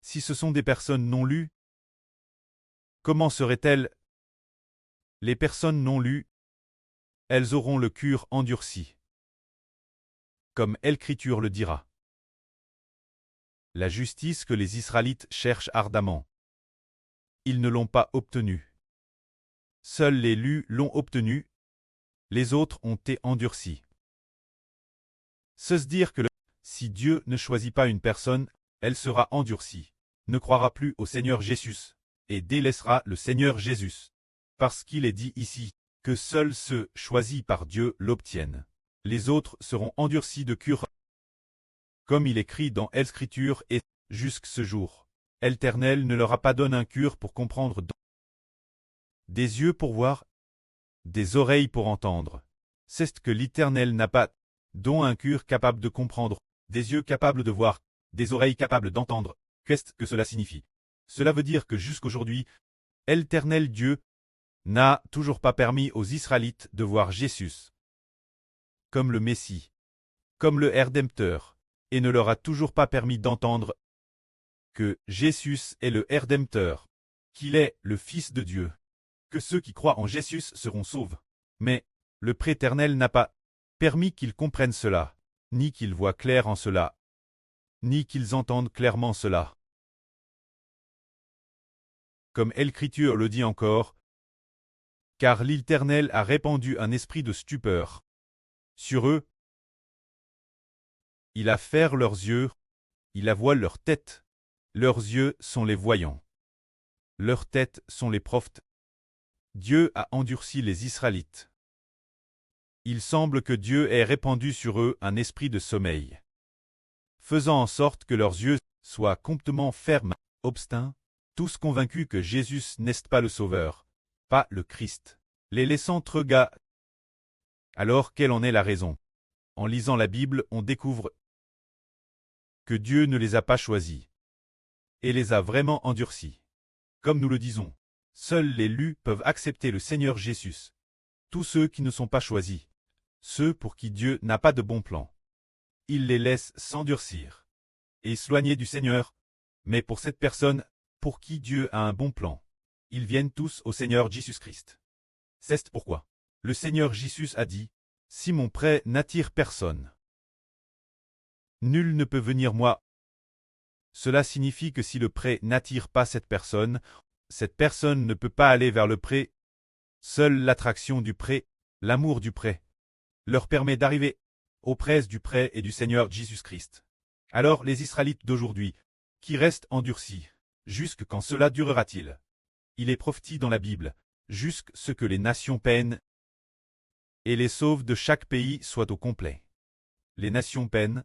Si ce sont des personnes non lues, comment seraient-elles? Les personnes non lues, elles auront le cœur endurci. Comme l'Écriture le dira. La justice que les Israélites cherchent ardemment. Ils ne l'ont pas obtenue. Seuls les lus l'ont obtenue, les autres ont été endurcis. Se dire que si Dieu ne choisit pas une personne, elle sera endurcie, ne croira plus au Seigneur Jésus, et délaissera le Seigneur Jésus. Parce qu'il est dit ici, que seuls ceux choisis par Dieu l'obtiennent. Les autres seront endurcis de cœur. Comme il écrit dans l'Écriture et, jusque ce jour, l'Éternel ne leur a pas donné un cœur pour comprendre, des yeux pour voir, des oreilles pour entendre. C'est ce que l'Éternel n'a pas, dont un cœur capable de comprendre, des yeux capables de voir, des oreilles capables d'entendre. Qu'est-ce que cela signifie? Cela veut dire que jusqu'aujourd'hui, l'Éternel Dieu n'a toujours pas permis aux Israélites de voir Jésus comme le Messie, comme le Rédempteur, et ne leur a toujours pas permis d'entendre que Jésus est le Rédempteur, qu'il est le Fils de Dieu, que ceux qui croient en Jésus seront sauvés. Mais le Préternel n'a pas permis qu'ils comprennent cela, ni qu'ils voient clair en cela, ni qu'ils entendent clairement cela. Comme l'Écriture le dit encore, car l'Éternel a répandu un esprit de stupeur sur eux. Il a fermé leurs yeux, il a voilé leur tête. Leurs yeux sont les voyants. Leurs têtes sont les prophètes. Dieu a endurci les Israélites. Il semble que Dieu ait répandu sur eux un esprit de sommeil, faisant en sorte que leurs yeux soient complètement fermes, obstinats, tous convaincus que Jésus n'est pas le Sauveur, pas le Christ, les laissant regarder. Alors quelle en est la raison? En lisant la Bible, on découvre que Dieu ne les a pas choisis et les a vraiment endurcis. Comme nous le disons, seuls les lus peuvent accepter le Seigneur Jésus. Tous ceux qui ne sont pas choisis, ceux pour qui Dieu n'a pas de bon plan, il les laisse s'endurcir et s'éloigner du Seigneur. Mais pour cette personne, pour qui Dieu a un bon plan, ils viennent tous au Seigneur Jésus-Christ. C'est pourquoi le Seigneur Jésus a dit, « Si mon prêt n'attire personne, nul ne peut venir moi. » Cela signifie que si le prêt n'attire pas cette personne ne peut pas aller vers le prêt. Seule l'attraction du prêt, l'amour du prêt, leur permet d'arriver aux prêts du prêt et du Seigneur Jésus-Christ. Alors les Israélites d'aujourd'hui, qui restent endurcis, jusque quand cela durera-t-il? Il est prophétisé dans la Bible, jusque ce que les nations peinent et les sauves de chaque pays soient au complet. Les nations peinent.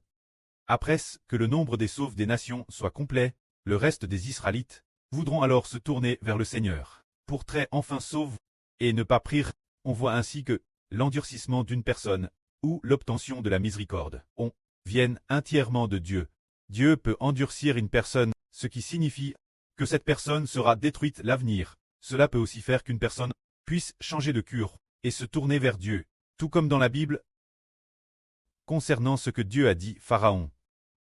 Après que le nombre des sauves des nations soit complet, le reste des Israélites voudront alors se tourner vers le Seigneur, pour très enfin sauve, et ne pas prier. On voit ainsi que l'endurcissement d'une personne, ou l'obtention de la miséricorde, viennent entièrement de Dieu. Dieu peut endurcir une personne, ce qui signifie que cette personne sera détruite à l'avenir. Cela peut aussi faire qu'une personne puisse changer de cure et se tourner vers Dieu, tout comme dans la Bible. Concernant ce que Dieu a dit Pharaon.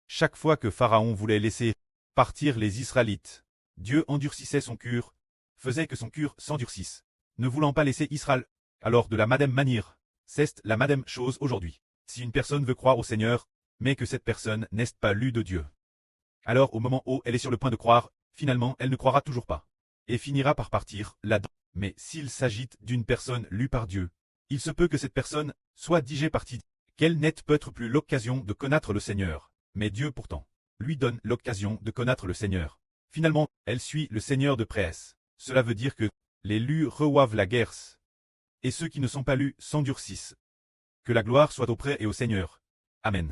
Chaque fois que Pharaon voulait laisser partir les Israélites, Dieu endurcissait son cœur, faisait que son cœur s'endurcisse, ne voulant pas laisser Israël. Alors de la même manière, c'est la même chose aujourd'hui. Si une personne veut croire au Seigneur, mais que cette personne n'est pas lue de Dieu, alors au moment où elle est sur le point de croire, finalement elle ne croira toujours pas, et finira par partir là-dedans. Mais s'il s'agit d'une personne lue par Dieu, il se peut que cette personne soit déjà partie, qu'elle n'ait peut-être plus l'occasion de connaître le Seigneur, mais Dieu pourtant lui donne l'occasion de connaître le Seigneur. Finalement, elle suit le Seigneur de près. Cela veut dire que les lus reçoivent la guerre, et ceux qui ne sont pas lus s'endurcissent. Que la gloire soit auprès et au Seigneur. Amen.